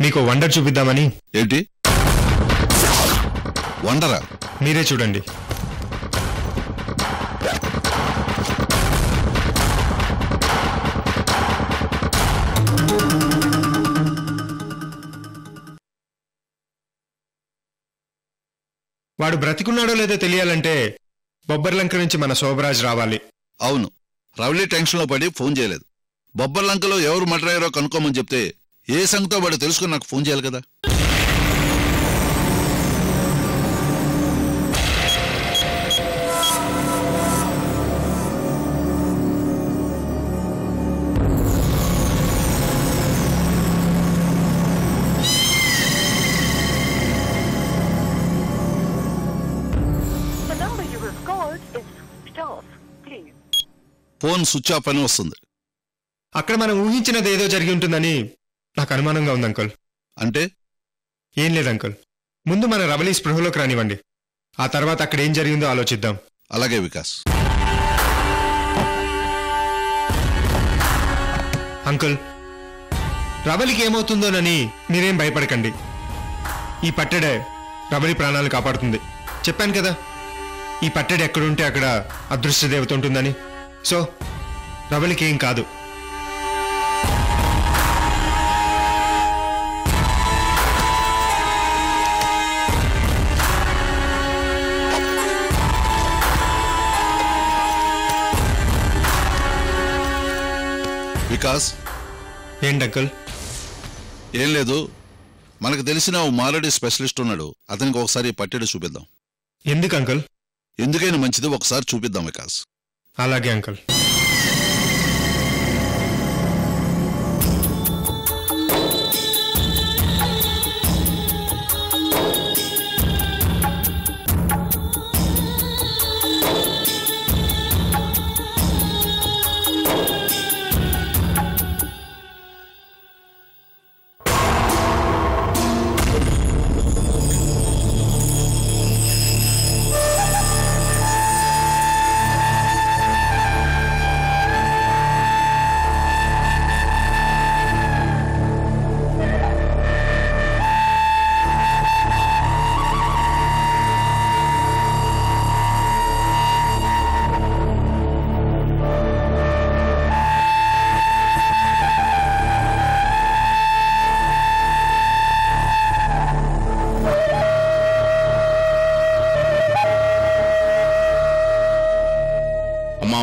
మీకు వండర్ చూపిద్దామని. ఏంటి వండరా? మీరే చూడండి. వాడు బ్రతికున్నాడో లేదో తెలియాలంటే బొబ్బర్లంక నుంచి మన శోభరాజ్ రావాలి. అవును, రవలి టెన్షన్లో పడి ఫోన్ చేయలేదు. బొబ్బర్లంకలో ఎవరు మర్డర్ అయ్యారో కనుక్కోమని చెప్తే ఏ సంగతో వాడు తెలుసుకుని నాకు ఫోన్ చేయాలి కదా. ఫోన్ స్విచ్ ఆఫ్ అని వస్తుంది. అక్కడ మనం ఊహించినది ఏదో జరిగి ఉంటుందని నాకు అనుమానంగా ఉంది అంకుల్. అంటే? ఏం లేదు అంకుల్, ముందు మన రవలి స్పృహలోకి రానివ్వండి, ఆ తర్వాత అక్కడ ఏం జరిగిందో ఆలోచిద్దాం. అలాగే వికాస్. అంకుల్, రవలికి ఏమవుతుందోనని మీరేం భయపడకండి. ఈ పట్టెడే రవలి ప్రాణాలు కాపాడుతుంది. చెప్పాను కదా, ఈ పట్టెడు ఎక్కడుంటే అక్కడ అదృష్ట దేవత ఉంటుందని. సో రవలికి ఏం కాదు. వికాస్. ఏంటి అంకుల్? ఏం లేదు, మనకు తెలిసిన ఓ మారడి స్పెషలిస్ట్ ఉన్నాడు, అతనికి ఒకసారి పట్టెడు చూపిద్దాం. ఎందుకు అంకుల్? ఎందుకైనా మంచిది, ఒకసారి చూపిద్దాం వికాస్. అలాగే అంకుల్.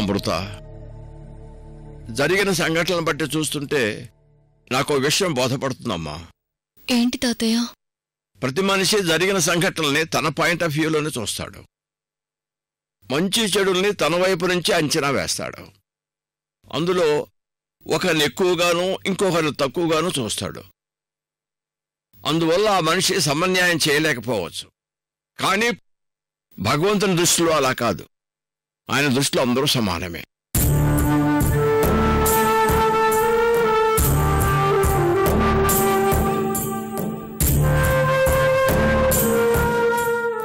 అమృత, జరిగిన సంఘటనలను బట్టి చూస్తుంటే నాకు విషయం బోధపడుతుందమ్మా. ఏంటి తాతయ్య? ప్రతి మనిషి జరిగిన సంఘటనల్ని తన పాయింట్ ఆఫ్ వ్యూలోనే చూస్తాడు. మంచి చెడుల్ని తన వైపు నుంచి అంచనా వేస్తాడు. అందులో ఒకరిని ఎక్కువగాను ఇంకొకరిని తక్కువగాను చూస్తాడు. అందువల్ల ఆ మనిషి సమన్యాయం చేయలేకపోవచ్చు. కానీ భగవంతుని దృష్టిలో అలా కాదు. ఆయన దృష్టిలో అందరూ సమానమే.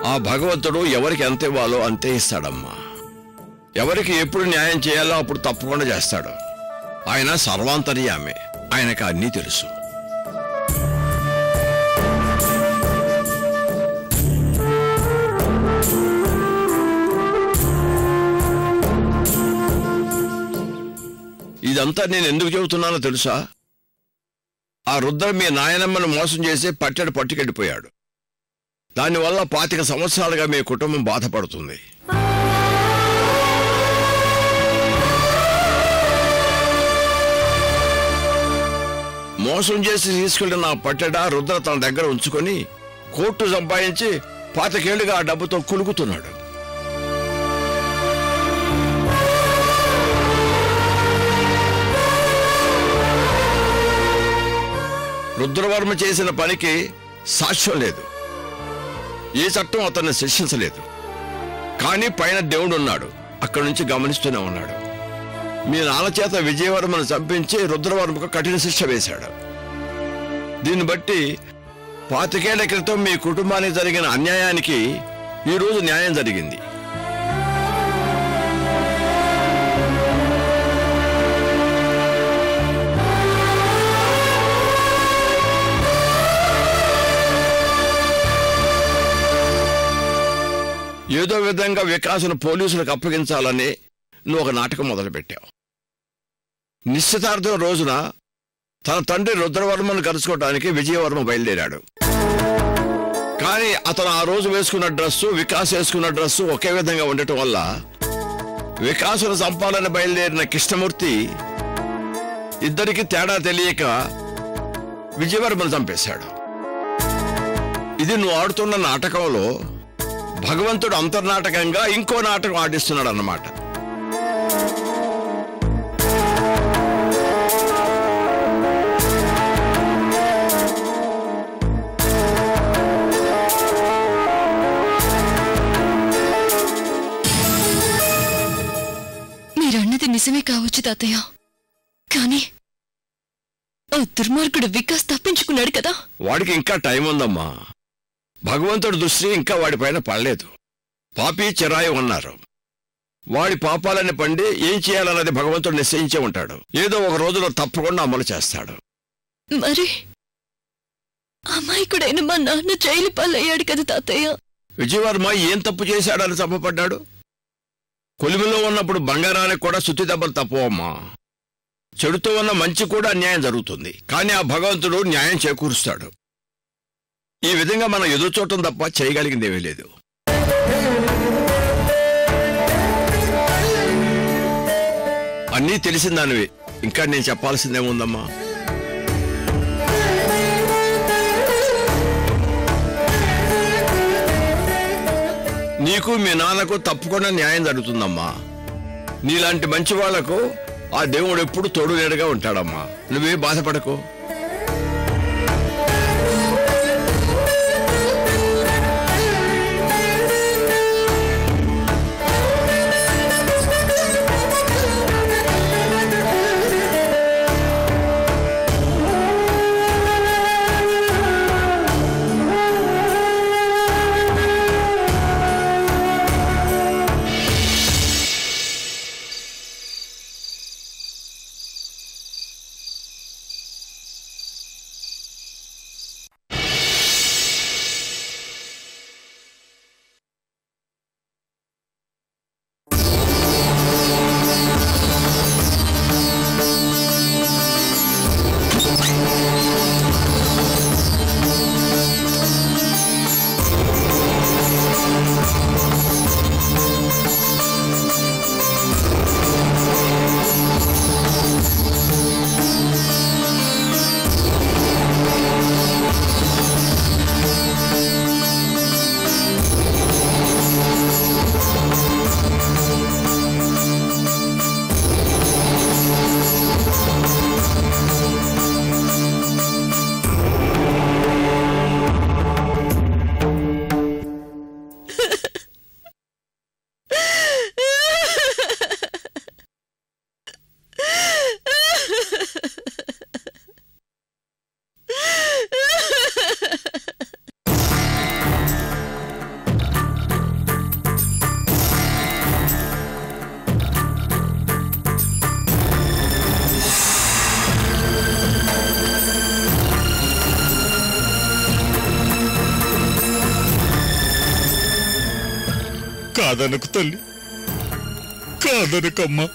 ఆ భగవంతుడు ఎవరికి ఎంత ఇవ్వాలో అంతే ఇస్తాడమ్మా. ఎవరికి ఎప్పుడు న్యాయం చేయాలో అప్పుడు తప్పకుండా చేస్తాడు. ఆయన సర్వాంతర్యామి, ఆయనకు అన్నీ తెలుసు. ఇదంతా నేను ఎందుకు చెబుతున్నానో తెలుసా? ఆ రుద్ర మీ నాయనమ్మను మోసం చేసి పట్టెడు పట్టుకెళ్ళిపోయాడు. దానివల్ల 25 సంవత్సరాలుగా మీ కుటుంబం బాధపడుతుంది. మోసం చేసి తీసుకెళ్లిన ఆ పట్టెడ రుద్ర తన దగ్గర ఉంచుకొని కోర్టు సంపాదించి 25 ఏళ్లుగా ఆ డబ్బుతో కులుకుతున్నాడు. రుద్రవర్మ చేసిన పనికి సాక్ష్యం లేదు. ఏ చట్టం అతన్ని శిక్షించలేదు. కానీ పైన దేవుడున్నాడు, అక్కడి నుంచి గమనిస్తూనే ఉన్నాడు. మీ నాన్న చేత విజయవర్మను చంపించి రుద్రవర్మకు కఠిన శిక్ష వేశాడు. దీన్ని బట్టి 25 ఏళ్ల క్రితం మీ కుటుంబానికి జరిగిన అన్యాయానికి ఈరోజు న్యాయం జరిగింది. ఏదో విధంగా వికాసును పోలీసులకు అప్పగించాలని నువ్వు ఒక నాటకం మొదలుపెట్టావు. నిశ్చితార్థం రోజున తన తండ్రి రుద్రవర్మను కలుసుకోవడానికి విజయవర్మ బయలుదేరాడు. కానీ అతను ఆ రోజు వేసుకున్న డ్రెస్సు, వికాస్ వేసుకున్న డ్రెస్సు ఒకే విధంగా ఉండటం వల్ల వికాసును చంపాలని బయలుదేరిన కృష్ణమూర్తి ఇద్దరికి తేడా తెలియక విజయవర్మను చంపేశాడు. ఇది నువ్వు ఆడుతున్న నాటకంలో భగవంతుడు అంతర్నాటకంగా ఇంకో నాటకం ఆడిస్తున్నాడు అన్నమాట. మీరన్నది నిజమే కావచ్చు తాతయ్య, కానీ ఆ దుర్మార్గుడు వికాస్ తప్పించుకున్నాడు కదా. వాడికి ఇంకా టైం ఉందమ్మా. భగవంతుడి దృష్టి ఇంకా వాడిపైన పడలేదు. పాపి చిరాయి ఉన్నారు. వాడి పాపాలని పండి ఏం చేయాలన్నది భగవంతుడు నిశ్చయించే ఉంటాడు. ఏదో ఒక రోజులో తప్పకుండా అమలు చేస్తాడు. మరి అమాయకుడైన మా నాన్న జైలు పాలయ్యాడు కదా తాతయ్య. విజయవర్మ ఏం తప్పు చేశాడని చంపబడ్డాడు? కొలిమిలో ఉన్నప్పుడు బంగారానికి కూడా సుత్తి దెబ్బలు తప్పవమ్మా. చెడుతో ఉన్న మంచి కూడా అన్యాయం జరుగుతుంది. కానీ ఆ భగవంతుడు న్యాయం చేకూరుస్తాడు. ఈ విధంగా మనం ఎదురు చూడటం తప్ప చేయగలిగిందేమీ లేదు. అన్నీ తెలిసిందానివి, ఇంకా నేను చెప్పాల్సిందేముందమ్మా? నీకు మీ నాన్నకు తప్పకుండా న్యాయం జరుగుతుందమ్మా. నీలాంటి మంచి వాళ్లకు ఆ దేవుడు ఎప్పుడు తోడు నీడగా ఉంటాడమ్మా. నువ్వే బాధపడకు. కాదనకు తల్లి, కాదనకమ్మా.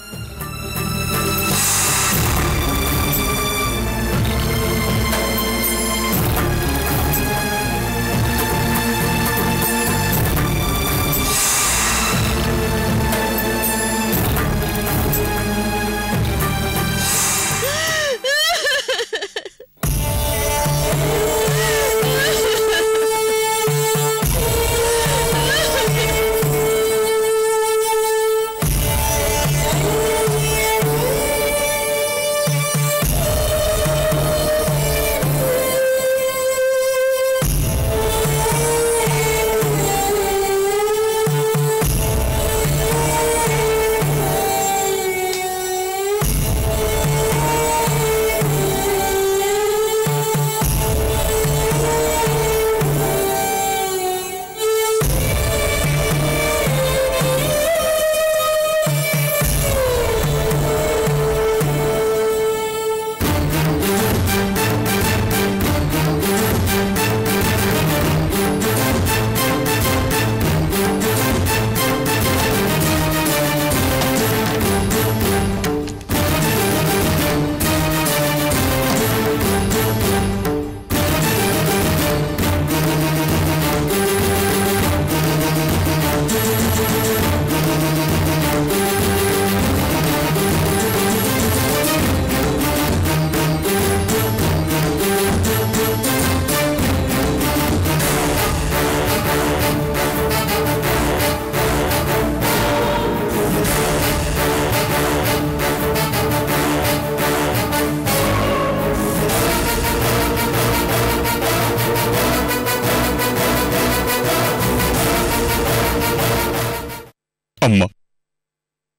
అమ్మ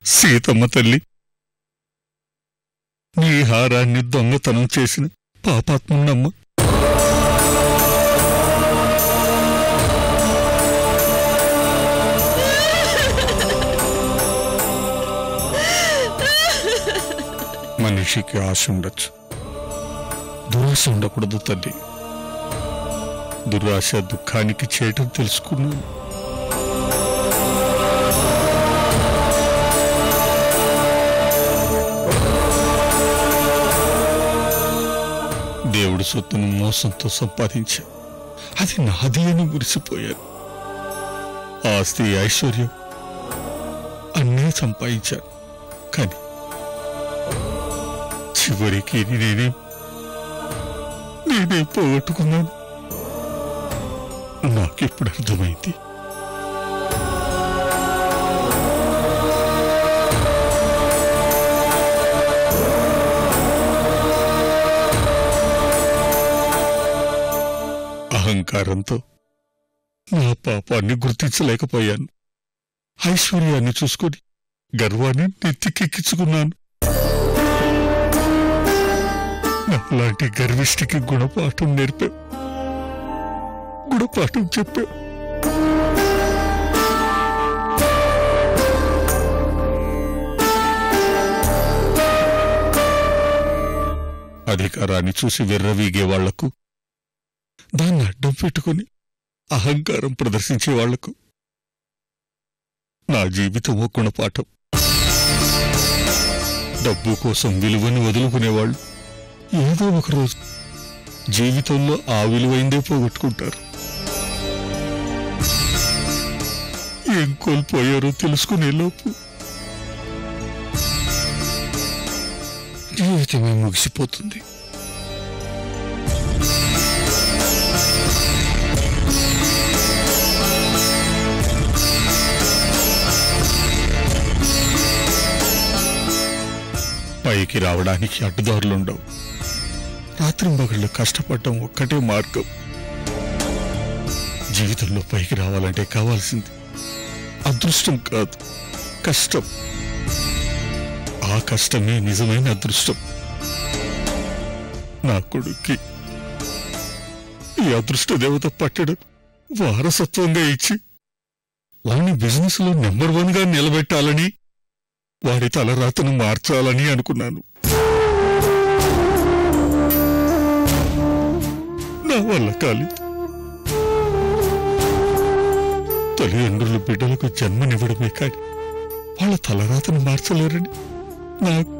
సీతమ్మ తల్లి, నీ హారాన్ని దొంగతనం చేసిన పాపాత్మున్నమ్మ. మనిషికి ఆశ ఉండొచ్చు, దురాశ ఉండకూడదు తల్లి. దురాశ దుఃఖానికి చేయటం తెలుసుకున్నాను. దేవుడి సొత్తును మోసంతో సంపాదించా, అది నాది అని మురిసిపోయాను. ఆస్తి ఐశ్వర్యం అన్నీ సంపాదించాను, కానీ చివరికి నేనే పోగొట్టుకున్నాను. నాకెప్పుడు అర్థమైంది. అహంకారంతో నా పాపాన్ని గుర్తించలేకపోయాను. ఐశ్వర్యాన్ని చూసుకొని గర్వాన్ని నెత్తికెక్కించుకున్నాను. నాలాంటి గర్విష్ఠికి గుణపాఠం నేర్పావు, గుణపాఠం చెప్పావు. అధికారాన్ని చూసి వెర్రవీగే వాళ్లకు, దాన్ని అడ్డం పెట్టుకుని అహంకారం ప్రదర్శించే వాళ్లకు నా జీవితం ఓ గుణపాఠం. డబ్బు కోసం విలువని వదులుకునేవాళ్ళు ఏదో ఒకరోజు జీవితంలో ఆ విలువైందే పోగొట్టుకుంటారు. ఏం కోల్పోయారో తెలుసుకునేలోపు జీవితమే ముగిసిపోతుంది. పైకి రావడానికి అడ్డుదారులుండవు. రాత్రింబగళ్ళు కష్టపడటం ఒక్కటే మార్గం. జీవితంలో పైకి రావాలంటే కావాల్సింది అదృష్టం కాదు, కష్టం. ఆ కష్టమే నిజమైన అదృష్టం. నా కొడుక్కి ఈ అదృష్ట దేవత పట్టడం వారసత్వంగా ఇచ్చి వాడిని బిజినెస్ లో నెంబర్ 1 గా నిలబెట్టాలని, వాడి తలరాతను మార్చాలని అనుకున్నాను. నా వల్ల కాలేదు. తల్లిదండ్రులు బిడ్డలకు జన్మనివ్వడమే కాని వాళ్ళ తలరాతను మార్చలేరని నాకు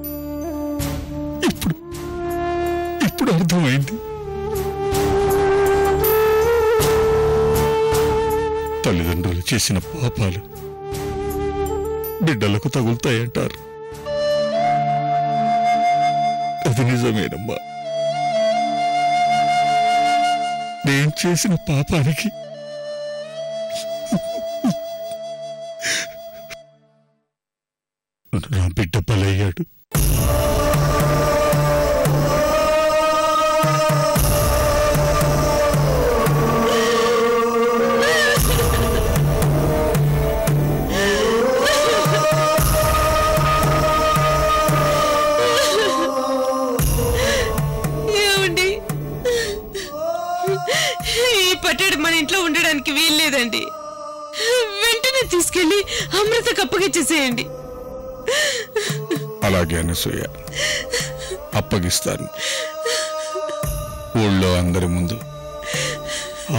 ఇప్పుడు అర్థమైంది. తల్లిదండ్రులు చేసిన పాపాలు బిడ్డలకు తగులుతాయంటారు. అది నిజమేనమ్మా. నేను చేసిన పాపానికి నా బిడ్డ బలయ్యాడు. ఉండడానికి వీల్లేదండి. వెంటనే తీసుకెళ్లి అమృతకు అప్పగిచ్చేసేయండి. అలాగే అనసూయ, అప్పగిస్తాను. ఊళ్ళో అందరి ముందు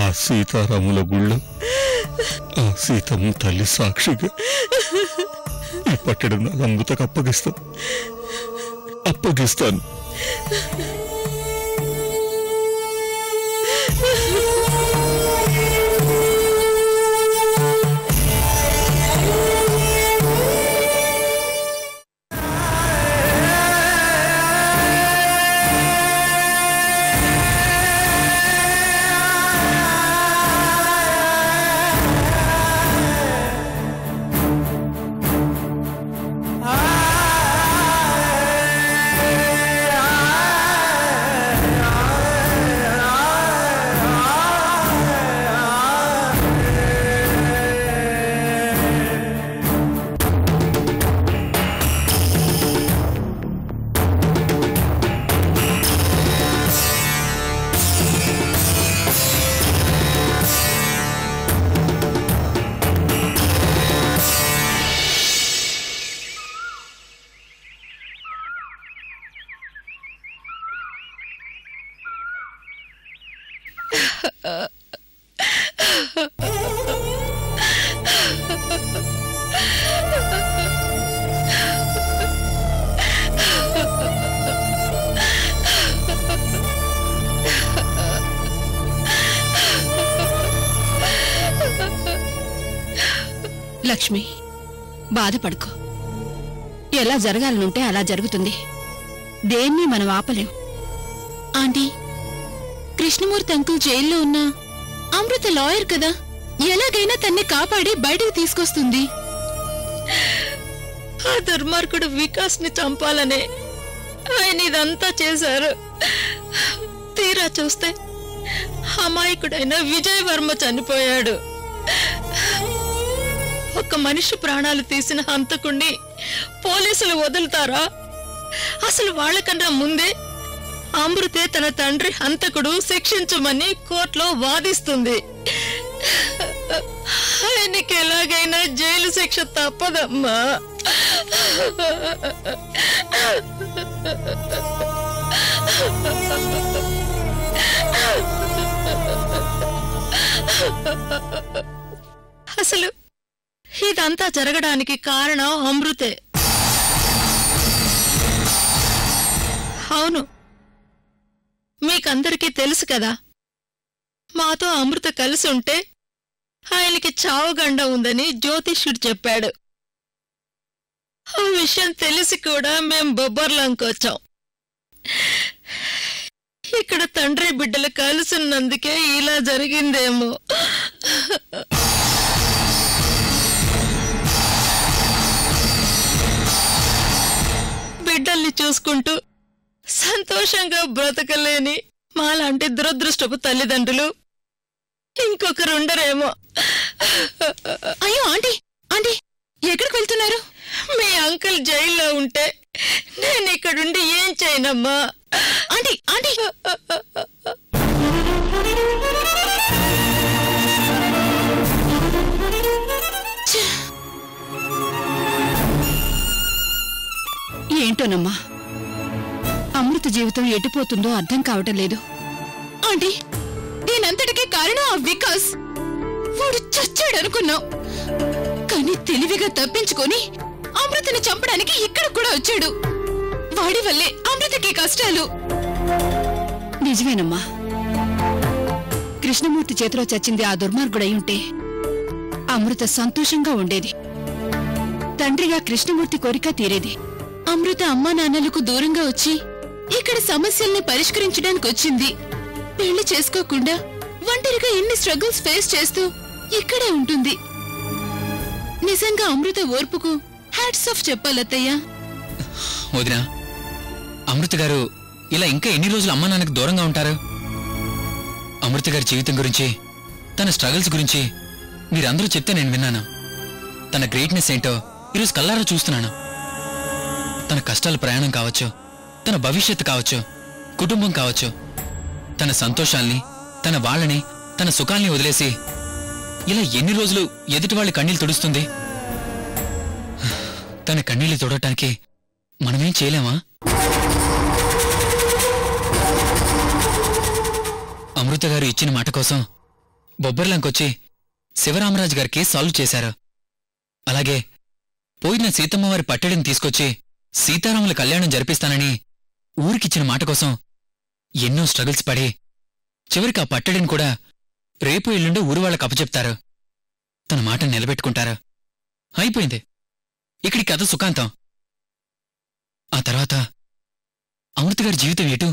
ఆ సీతారాముల గుళ్ళో ఆ సీతమ్మ తల్లి సాక్షిగా ఈ పట్టడం అమృతకు అప్పగిస్తాను. లక్ష్మి, బాధపడుకో. ఎలా జరగాలనుంటే అలా జరుగుతుంది. దేన్ని మనం ఆపలేం. ఆంటీ, కృష్ణమూర్తి అంకుల్ జైల్లో ఉన్నా అమృత లాయర్ కదా, ఎలాగైనా తన్ని కాపాడి బయటకు తీసుకొస్తుంది. ఆ దుర్మార్గుడు వికాస్ ని చంపాలనే ఆయన ఇదంతా చేశారు. తీరా చూస్తే అమాయకుడైన విజయ్ వర్మ చనిపోయాడు. ఒక మనిషి ప్రాణాలు తీసిన హంతకుణ్ణి పోలీసులు వదులుతారా? అసలు వాళ్ళకన్నా ముందే అమృతే తన తండ్రి హంతకుడు శిక్షించమని కోర్టులో వాదిస్తుంది. ఆయనకి ఎలాగైనా జైలు శిక్ష తప్పదమ్మా. అసలు ఇదంతా జరగడానికి కారణం అమృతే. అవును, మీకందరికీ తెలుసు కదా, మాతో అమృత కలిసి ఉంటే ఆయనకి చావుగండ ఉందని జ్యోతిష్యుడు చెప్పాడు. ఆ విషయం తెలిసి కూడా మేం బొబ్బర్లంకొచ్చాం. ఇక్కడ తండ్రి బిడ్డలు కలిసినందుకే ఇలా జరిగిందేమో. బిడ్డల్ని చూసుకుంటూ సంతోషంగా బ్రతకలేని మాలాంటి దురదృష్టపు తల్లిదండ్రులు ఇంకొకరుండరేమో. అయ్యో ఆంటీ, ఆంటీ ఎక్కడికి వెళ్తున్నారు? మీ అంకుల్ జైల్లో ఉంటే నేను ఇక్కడుండి ఏం చేయనమ్మా. ఆంటీ, ఆంటీ, ఏంటోనమ్మా, అమృత జీవితం ఎటుపోతుందో అర్థం కావటం లేదు. ఆంటీ, దీనంతటికీ కారణం ఆ వికాస్. వాడు చచ్చాడనుకున్నాం, కానీ తెలివిగా తప్పించుకొని అమృతని చంపడానికి ఇక్కడ కూడా వచ్చాడు. వాడి వల్లే అమృతకి కష్టాలు. నిజమేనమ్మా, కృష్ణమూర్తి చేతిలో చచ్చింది ఆ దుర్మార్గుడై ఉంటే అమృత సంతోషంగా ఉండేది. తండ్రిగా కృష్ణమూర్తి కోరిక తీరేది. అమృత అమ్మా నాన్నలకు దూరంగా వచ్చి ఇక్కడ సమస్యల్ని పరిష్కరించడానికి వచ్చింది. పెళ్లి చేసుకోకుండా ఒంటరిగా ఎన్ని స్ట్రగుల్స్ ఫేస్ చేస్తూ ఇక్కడే ఉంటుంది. నిజంగా అమృత ఓర్పుకు హ్యాట్స్ ఆఫ్ చెప్పాలత్తయ్య. వదినా, అమృత గారు ఇలా ఇంకా ఎన్ని రోజులు అమ్మా నాన్నకు దూరంగా ఉంటారు? అమృత గారి జీవితం గురించి, తన స్ట్రగుల్స్ గురించి మీరందరూ చెప్తే నేను విన్నాను. తన గ్రేట్నెస్ ఏంటో ఈరోజు కల్లారా చూస్తున్నాను. తన కష్టాల ప్రయాణం కావచ్చు, తన భవిష్యత్తు కావచ్చు, కుటుంబం కావచ్చు, తన సంతోషాల్ని, తన వాళ్ళని, తన సుఖాల్ని వదిలేసి ఇలా ఎన్ని రోజులు ఎదుటి వాళ్ళ కన్నీళ్ళు తుడుస్తుంది? తన కన్నీళ్ళు తుడటానికి మనమేం చేయలేమా? అమృత గారు ఇచ్చిన మాట కోసం బొబ్బర్లంకొచ్చి శివరామరాజు గారి కేసు సాల్వ్ చేశారు. అలాగే పోయిన సీతమ్మవారి పట్టడిని తీసుకొచ్చి సీతారాముల కళ్యాణం జరిపిస్తానని ఊరికిచ్చిన మాట కోసం ఎన్నో స్ట్రగుల్స్ పడి చివరికి ఆ పట్టడిని కూడా రేపు ఎల్లుండి ఊరు వాళ్ళకు అప్పచెప్తారు. తన మాట నిలబెట్టుకుంటారు. అయిపోయింది, ఇక్కడి కథ సుఖాంతం. ఆ తర్వాత అమృత గారి జీవితం ఏటు?